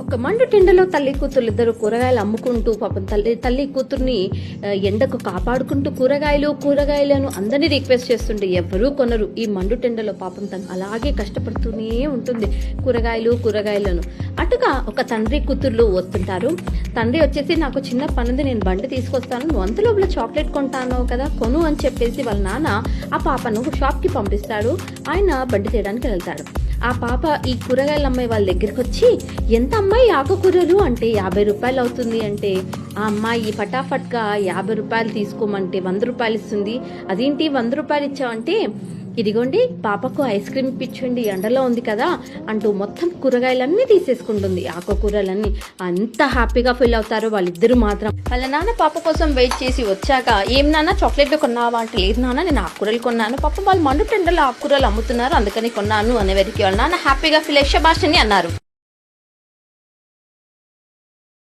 ఒక మండు టెండలో తల్లి కూతురు ఇద్దరు కూరగాయలు అమ్ముకుంటూ పాపం తల్లి కూతుర్ని ఎండకు కాపాడుకుంటూ కూరగాయలను అందరినీ రిక్వెస్ట్ చేస్తుంటే ఎవరూ కొనరు. ఈ మండు టెండలో పాపం తను అలాగే కష్టపడుతూనే ఉంటుంది కూరగాయలను. అటుగా ఒక తండ్రి కూతుర్లు వస్తుంటారు. తండ్రి వచ్చేసి నాకు చిన్న పనుంది, నేను బండి తీసుకొస్తాను, నువ్వు అంత లోపల చాక్లెట్ కొంటాను కదా కొను అని చెప్పేసి వాళ్ళ నాన్న ఆ పాపను షాప్కి పంపిస్తాడు. ఆయన బండి తీయడానికి వెళ్తాడు. ఆ పాప ఈ కూరగాయలు అమ్మాయి వాళ్ళ దగ్గరికి వచ్చి, ఎంత అమ్మాయి ఆకుకూరలు అంటే 50 రూపాయలు అవుతుంది అంటే, ఆ అమ్మాయి ఫటాఫట్గా 50 రూపాయలు తీసుకోమంటే 100 రూపాయలు ఇస్తుంది. అదేంటి 100 రూపాయలు ఇచ్చావంటే, ఇదిగోండి పాపకు ఐస్ క్రీమ్ ఇప్పించండి, ఎండలో ఉంది కదా అంటూ మొత్తం కూరగాయలన్నీ తీసేసుకుంటుంది, ఆకుకూరలన్నీ. అంత హ్యాపీగా ఫీల్ అవుతారు వాళ్ళిద్దరూ మాత్రం. వాళ్ళ నాన్న పాప కోసం వెయిట్ చేసి వచ్చాక, ఏం నాన్న చాక్లెట్లు కొన్నావా అంటే, లేదు నాన్న నేను ఆకుకూరలు కొన్నాను, పాప వాళ్ళు మండు టెండలో ఆకుకూరలు అమ్ముతున్నారు అందుకని కొన్నాను అనేవరికి వాళ్ళ నాన్న హ్యాపీగా ఫీల్ అయ్యి శభాష్ అని అన్నారు.